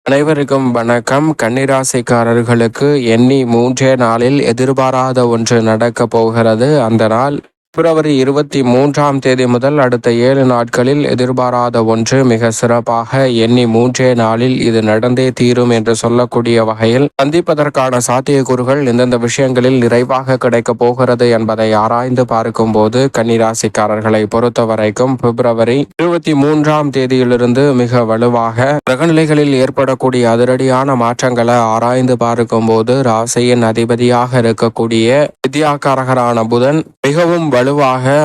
அனைவருக்கும் வணக்கம். கன்னிராசிக்காரர்களுக்கு எண்ணி 3 நாளில் எதிர்பாராத ஒன்று நடக்க போகிறது. அந்த நாள் பிப்ரவரி 23ஆம் தேதி முதல் அடுத்த 7 நாட்களில் எதிர்பாராத ஒன்று மிக சிறப்பாக எண்ணி 3 நாளில் இது நடந்தே தீரும் என்று சொல்லக்கூடிய வகையில் சந்திப்பதற்கான சாத்தியக்கூறுகள் எந்தெந்த விஷயங்களில் நிறைவாக கிடைக்கப் போகிறது என்பதை ஆராய்ந்து பார்க்கும் போது கன்னிராசிக்காரர்களை பொறுத்த வரைக்கும் பிப்ரவரி 23ஆம் தேதியிலிருந்து மிக வலுவாக கிரகநிலைகளில் ஏற்படக்கூடிய அதிரடியான மாற்றங்களை ஆராய்ந்து பார்க்கும் போது ராசியின் அதிபதியாக இருக்கக்கூடிய வித்யாகாரகரான புதன் மிகவும் வலுவாக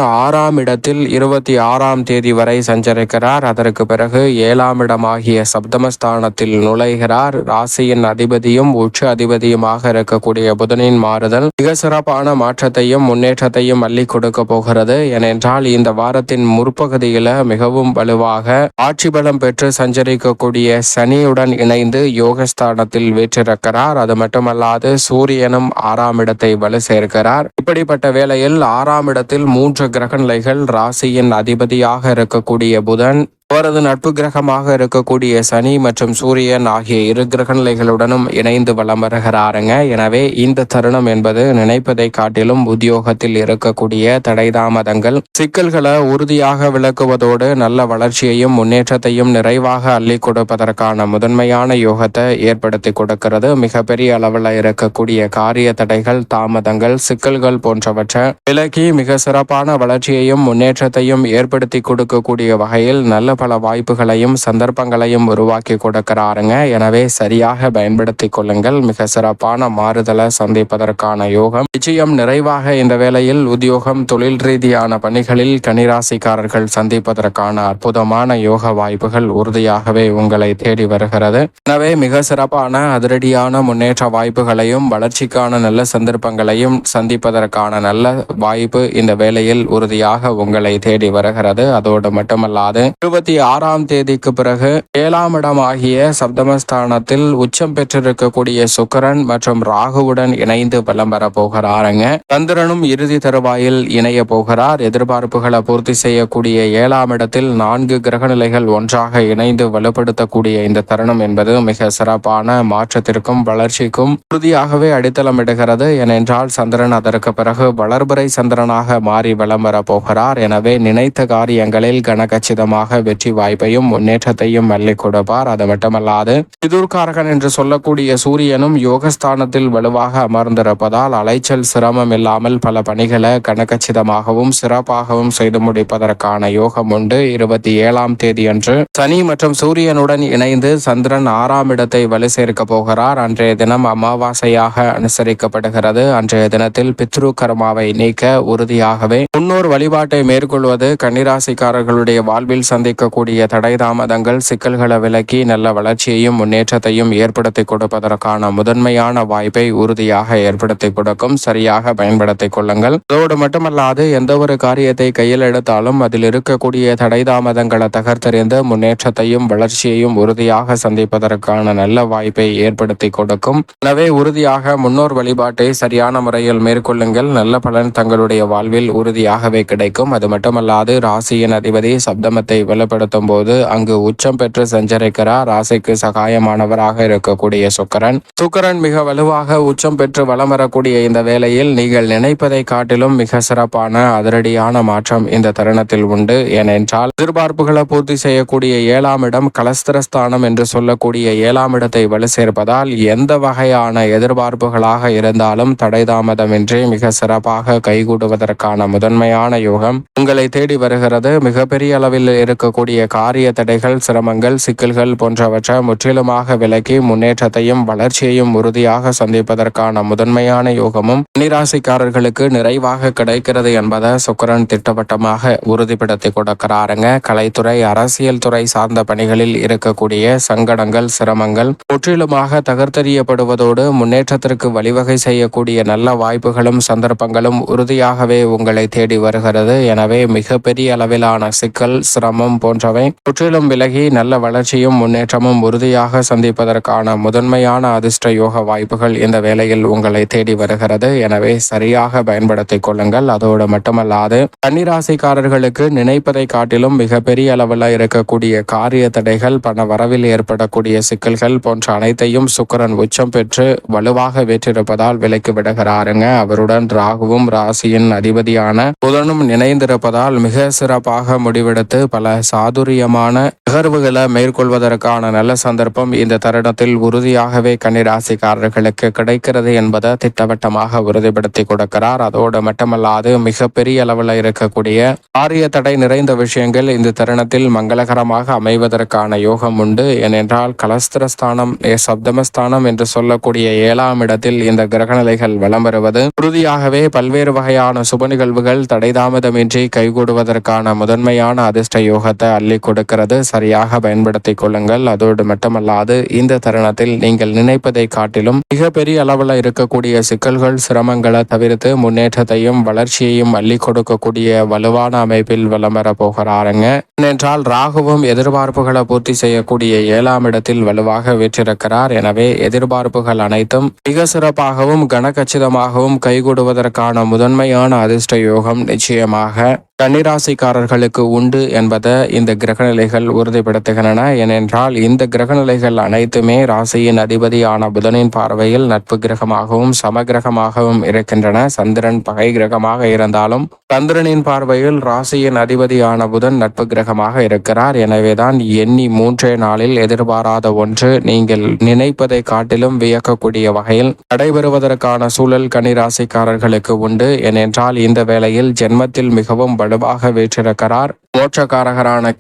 6ஆம் இடத்தில் 26ஆம் தேதி வரை சஞ்சரிக்கிறார். அதற்கு பிறகு 7ஆம் இடமாகிய சப்தமஸ்தானத்தில் நுழைகிறார். ராசியின் அதிபதியும் உச்ச அதிபதியுமாக இருக்கக்கூடிய புதனின் மாறுதல் மிக சிறப்பான மாற்றத்தையும் முன்னேற்றத்தையும் அள்ளி கொடுக்க போகிறது. ஏனென்றால் இந்த வாரத்தின் முற்பகுதியில மிகவும் வலுவாக ஆட்சி பலம் பெற்று சஞ்சரிக்கக்கூடிய சனியுடன் இணைந்து யோகஸ்தானத்தில் வீற்றிருக்கிறார். அது மட்டுமல்லாது சூரியனும் 6ஆம் இடத்தை வலு சேர்க்கிறார். இப்படிப்பட்ட வேளையில் 6ஆம் இடத்தில் 3 கிரக நிலைகள் ராசியின் அதிபதியாக இருக்கக்கூடிய புதன், அவரது நட்பு கிரகமாக இருக்கக்கூடிய சனி மற்றும் சூரியன் ஆகிய 2 கிரக நிலைகளுடனும் இணைந்து வலம் வருகிறாருங்க. எனவே இந்த தருணம் என்பது நினைப்பதை காட்டிலும் உத்தியோகத்தில் இருக்கக்கூடிய தடைதாமதங்கள் சிக்கல்களை உறுதியாக விளக்குவதோடு நல்ல வளர்ச்சியையும் முன்னேற்றத்தையும் நிறைவாக அள்ளி கொடுப்பதற்கான முதன்மையான யோகத்தை ஏற்படுத்தி கொடுக்கிறது. மிகப்பெரிய அளவில் இருக்கக்கூடிய காரிய தடைகள், தாமதங்கள், சிக்கல்கள் போன்றவற்றை விலக்கி மிக சிறப்பான வளர்ச்சியையும் முன்னேற்றத்தையும் ஏற்படுத்தி கொடுக்கக்கூடிய வகையில் நல்ல பல வாய்ப்புகளையும் சந்தர்ப்பங்களையும் உருவாக்கி கொடுக்கிறாருங்க. எனவே சரியாக பயன்படுத்தி கொள்ளுங்கள். மிக சிறப்பான மாறுதலை சந்திப்பதற்கான யோகம் நிச்சயம் நிறைவாக இந்த வேளையில் உத்தியோகம், தொழில் ரீதியான பணிகளில் கன்னிராசிக்காரர்கள் சந்திப்பதற்கான அற்புதமான யோக வாய்ப்புகள் உறுதியாகவே உங்களை தேடி வருகிறது. எனவே மிக சிறப்பான அதிரடியான முன்னேற்ற வாய்ப்புகளையும் வளர்ச்சிக்கான நல்ல சந்தர்ப்பங்களையும் சந்திப்பதற்கான நல்ல வாய்ப்பு இந்த வேளையில் உறுதியாக உங்களை தேடி வருகிறது. அதோடு மட்டுமல்லாது 26ஆம் தேதிக்கு பிறகு 7ஆம் இடம் ஆகிய சப்தமஸ்தானத்தில் உச்சம் பெற்றிருக்கக்கூடிய சுக்கிரன் மற்றும் ராகுவுடன் இணைந்து வலம் வர போகிறாருங்க. சந்திரனும் இறுதி தருவாயில் இணைய போகிறார். எதிர்பார்ப்புகளை பூர்த்தி செய்யக்கூடிய 7ஆம் இடத்தில் 4 கிரகநிலைகள் ஒன்றாக இணைந்து வலுப்படுத்தக்கூடிய இந்த தருணம் என்பது மிக சிறப்பான மாற்றத்திற்கும் வளர்ச்சிக்கும் உறுதியாகவே அடித்தளமிடுகிறது. ஏனென்றால் சந்திரன் அதற்கு பிறகு வளர்பிறை சந்திரனாக மாறி வலம் வர போகிறார். எனவே நினைத்த காரியங்களில் கனகச்சிதமாக வெற்றி வாய்ப்பையும் முன்னேற்றத்தையும் அள்ளி கொடுப்பார். அது மட்டுமல்லாது பிதுர்காரகன் என்று சொல்லக்கூடிய சூரியனும் யோகஸ்தானத்தில் வலுவாக அமர்ந்திருப்பதால் அலைச்சல் சிரமம் இல்லாமல் பல பணிகளை கனகச்சிதமாகவும் சிறப்பாகவும் செய்து முடிப்பதற்கான யோகம் உண்டு. 27ஆம் தேதி அன்று சனி மற்றும் சூரியனுடன் இணைந்து சந்திரன் 6ஆம் இடத்தை வலு சேர்க்க போகிறார். அன்றைய தினம் அமாவாசையாக அனுசரிக்கப்படுகிறது. அன்றைய தினத்தில் பித்ரு கர்மாவை நீக்க உறுதியாகவே முன்னோர் வழிபாட்டை மேற்கொள்வது கன்னிராசிக்காரர்களுடைய வாழ்வில் சந்திக்கக்கூடிய தடை தாமதங்கள் சிக்கல்களை விலக்கி நல்ல வளர்ச்சியையும் முன்னேற்றத்தையும் ஏற்படுத்தி கொடுப்பதற்கான முதன்மையான வாய்ப்பை உறுதியாக ஏற்படுத்தி கொடுக்கும். சரியாக பயன்படுத்திக் கொள்ளுங்கள். அதோடு மட்டுமல்லாது எந்த ஒரு காரியத்தை கையில் எடுத்தாலும் அதில் இருக்கக்கூடிய தடை தாமதங்களை தகர்த்தெறிந்து முன்னேற்றத்தையும் வளர்ச்சியையும் உறுதியாக சந்திப்பதற்கான நல்ல வாய்ப்பை ஏற்படுத்தி கொடுக்கும். எனவே உறுதியாக முன்னோர் வழிபாட்டை சரியான முறையில் மேற்கொள்ளுங்கள். நல்ல பலன் தங்களுடைய வாழ்வில் உறுதியாகவே கிடைக்கும். அது மட்டுமல்லாது ராசியின் அதிபதி சப்தமத்தை வலுப்படுத்தும் போது அங்கு உச்சம் பெற்று சஞ்சரிக்கிறார். ராசிக்கு சகாயமானவராக இருக்கக்கூடிய சுக்கிரன் மிக வலுவாக உச்சம் பெற்று வலம் வரக்கூடிய இந்த வேளையில் நீங்கள் நினைப்பதை காட்டிலும் மிக சிறப்பான அதிரடியான மாற்றம் இந்த தருணத்தில் உண்டு. ஏனென்றால் எதிர்பார்ப்புகளை பூர்த்தி செய்யக்கூடிய 7ஆம் இடம் கலஸ்திரஸ்தானம் என்று சொல்லக்கூடிய 7ஆம் இடத்தை வலு சேர்ப்பதால் எந்த வகையான எதிர்பார்ப்புகளாக இருந்தாலும் தடை தாமதமின்றி மிக சிறப்பாக கைகூடுவதற்கான முதன்மையான யோகம் உங்களை தேடி வருகிறது. மிகப்பெரிய அளவில் இருக்கக்கூடிய காரிய தடைகள், சிரமங்கள், சிக்கல்கள் போன்றவற்றை முற்றிலுமாக விலக்கி முன்னேற்றத்தையும் வளர்ச்சியையும் உறுதியாக சந்திப்பதற்கான முதன்மையான யோகமும் கன்னிராசிக்காரர்களுக்கு நிறைவாக கிடைக்கிறது என்பதை சுக்கிரன் திட்டவட்டமாக உறுதிப்படுத்தி கொடுக்கிறாருங்க. கலைத்துறை, அரசியல் துறை சார்ந்த பணிகளில் இருக்கக்கூடிய சங்கடங்கள், சிரமங்கள் முற்றிலுமாக தகர்த்தெறியப்படுவதோடு முன்னேற்றத்திற்கு வழிவகை செய்யக்கூடிய நல்ல வாய்ப்புகளும் சந்தர்ப்பங்களும் உறுதியாகவே உங்களை தேடி வருகிறது. எனவே மிகப்பெரிய அளவிலான சிக்கல், சிரமம் போன்றவை முற்றிலும் விலகி நல்ல வளர்ச்சியும் முன்னேற்றமும் உறுதியாக சந்திப்பதற்கான முதன்மையான அதிர்ஷ்ட யோக வாய்ப்புகள் இந்த வேளையில் உங்களை தேடி வருகிறது. எனவே சரியாக பயன்படுத்திக் கொள்ளுங்கள். அதோடு மட்டுமல்லாது கன்னிராசிக்காரர்களுக்கு நினைப்பதை காட்டிலும் மிகப்பெரிய அளவில் இருக்கக்கூடிய காரிய தடைகள், பண வரவில் ஏற்படக்கூடிய சிக்கல்கள் போன்ற அனைத்தையும் சுக்கிரன் உச்சம் பெற்று வலுவாக வெற்றிருப்பதால் விலக்கி விடுகிறாருங்க. அவருடன் ராகுவும் ராசியின் அதிபதியான புதனும் இணைந்திருப்பதால் மிக சிறப்பாக முடிவெடுத்து பல சாதுரியமான நகர்வுகளை மேற்கொள்வதற்கான நல்ல சந்தர்ப்பம் இந்த தருணத்தில் உறுதியாகவே கன்னிராசிக்காரர்களுக்கு கிடைக்கிறது என்பதை திட்டவட்டமாக உறுதிப்படுத்தி கொடுக்கிறார். அதோடு மட்டுமல்லாது மிகப்பெரிய அளவில் இருக்கக்கூடிய காரிய தடை நிறைந்த விஷயங்கள் இந்த தருணத்தில் மங்களகரமாக அமைவதற்கான யோகம் உண்டு. ஏனென்றால் கலஸ்திரஸ்தானம் சப்தமஸ்தானம் என்று சொல்லக்கூடிய 7ஆம் இடத்தில் இந்த கிரகநிலைகள் வலம் வருவது உறுதியாகவே பல்வேறு வகையான சுப நிகழ்வுகள் தடைதாமதமின்றி கைகூடுவதற்கான முதன்மையான அதிர்ஷ்ட யோகத்தை அள்ளி கொடுக்கிறது. சரியாக பயன்படுத்திக் கொள்ளுங்கள். அதோடு மட்டுமல்லாது இந்த தருணத்தில் நீங்கள் நினைப்பதை காட்டிலும் மிகப்பெரிய அளவில் இருக்கக்கூடிய சிக்கல்கள், சிரமங்களை தவிர்த்து முன்னேற்றத்தையும் வளர்ச்சியையும் அள்ளி கொடுக்கக்கூடிய வலுவான அமைப்பில் வலம் வர போகிறாருங்க. ஏனென்றால் ராகுவும் எதிர்பார்ப்புகளை பூர்த்தி செய்யக்கூடிய 7ஆம் இடத்தில் வலுவாக வீற்றிருக்கிறார். எனவே எதிர்பார்ப்புகள் அனைத்தும் மிக சிறப்பாகவும் கனகச்சிதமாகவும் கைகூடுவதற்கான முதன்மையான அதிர்ஷ்ட யோகம் நிச்சயமாக கன்னிராசிக்காரர்களுக்கு உண்டு என்பதை இந்த கிரகநிலைகள் உறுதிப்படுத்துகின்றன. ஏனென்றால் இந்த கிரகநிலைகள் அனைத்துமே ராசியின் அதிபதியான புதனின் பார்வையில் நட்பு கிரகமாகவும் சமகிரகமாகவும் இருக்கின்றன. சந்திரன் பகை கிரகமாக இருந்தாலும் சந்திரனின் பார்வையில் ராசியின் அதிபதியான புதன் நட்பு கிரகமாக இருக்கிறார். எனவேதான் எண்ணி 3 நாளில் எதிர்பாராத ஒன்று நீங்கள் நினைப்பதை காட்டிலும் வியக்கக்கூடிய வகையில் நடைபெறுவதற்கான சூழல் கன்னிராசிக்காரர்களுக்கு உண்டு. ஏனென்றால் இந்த வேளையில் ஜென்மத்தில் மிகவும் வலுவாக வீற்றிருக்கிறார் மோட்சக்காரகரான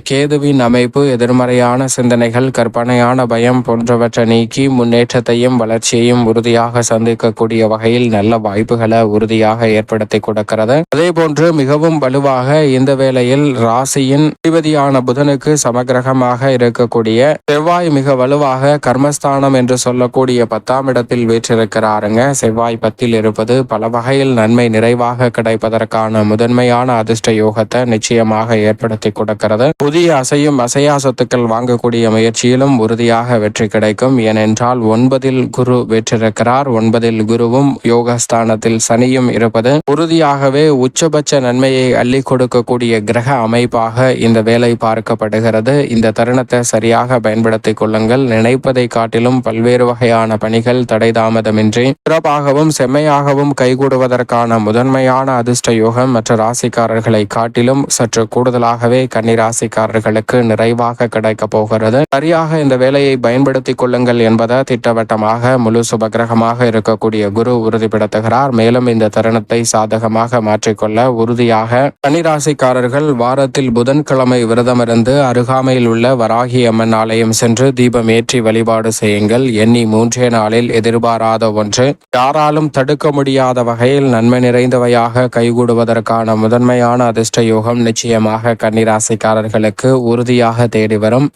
கேதுவின் அமைப்பு எதிர்மறையான சிந்தனைகள், கற்பனையான பயம் போன்றவற்றை நீக்கி முன்னேற்றத்தையும் வளர்ச்சியையும் உறுதியாக சந்திக்கக்கூடிய வகையில் நல்ல வாய்ப்புகளை உறுதியாக ஏற்படுத்தி கொடுக்கிறது. அதே போன்று மிகவும் வலுவாக இந்த வேளையில் ராசியின் அதிபதியான புதனுக்கு சமகிரகமாக இருக்கக்கூடிய செவ்வாய் மிக வலுவாக கர்மஸ்தானம் என்று சொல்லக்கூடிய 10ஆம் இடத்தில் வீற்றிருக்கிறாருங்க. செவ்வாய் 10ல் இருப்பது பல வகையில் நன்மை நிறைவாக கிடைப்பதற்கான முதன்மையான அதிர்ஷ்ட யோகத்தை நிச்சயமாக ஏற்படுத்தி கொடுக்கிறது. புதிய அசையும் அசையா சொத்துக்கள் வாங்கக்கூடிய முயற்சியிலும் உறுதியாக வெற்றி கிடைக்கும். ஏனென்றால் 9ல் குரு வெற்றிருக்கிறார். 9ல் குருவும் யோகஸ்தானத்தில் சனியும் இருப்பது உறுதியாகவே உச்சபட்ச நன்மையை அள்ளி கொடுக்கக்கூடிய கிரக அமைப்பாக இந்த வேலை பார்க்கப்படுகிறது. இந்த தருணத்தை சரியாக பயன்படுத்திக் கொள்ளுங்கள். நினைப்பதை காட்டிலும் பல்வேறு வகையான பணிகள் தடைதாமதமின்றி சிறப்பாகவும் செம்மையாகவும் கைகூடுவதற்கான முதன்மையான அதிர்ஷ்ட யோகம் மற்ற ராசிக்காரர்களை காட்டிலும் சற்று கூடுதலாகவே கன்னிராசிக்காரர்களுக்கு நிறைவாக கிடைக்க போகிறது. சரியாக இந்த வேலையை பயன்படுத்திக் கொள்ளுங்கள் என்பதை திட்டவட்டமாக முழு சுபகிரகமாக இருக்கக்கூடிய குரு உறுதிப்படுத்துகிறார். மேலும் இந்த தருணத்தை சாதகமாக மாற்றிக்கொள்ள உறுதியாக கன்னிராசிக்காரர்கள் வாரத்தில் புதன்கிழமை விரதமிருந்து அருகாமையில் உள்ள வராகி அம்மன் ஆலயம் சென்று தீபம் ஏற்றி வழிபாடு செய்யுங்கள். எண்ணி 3 நாளில் எதிர்பாராத ஒன்று யாராலும் தடுக்க முடியாத வகையில் நன்மை நிறைந்தவையாக கைகூடுவதற்கான முதன்மையான அதிர்ஷ்ட யோகம் நிச்சயமாக கன்னிராசிக்காரர்களுக்கு உறுதியாக தேடி வரும்.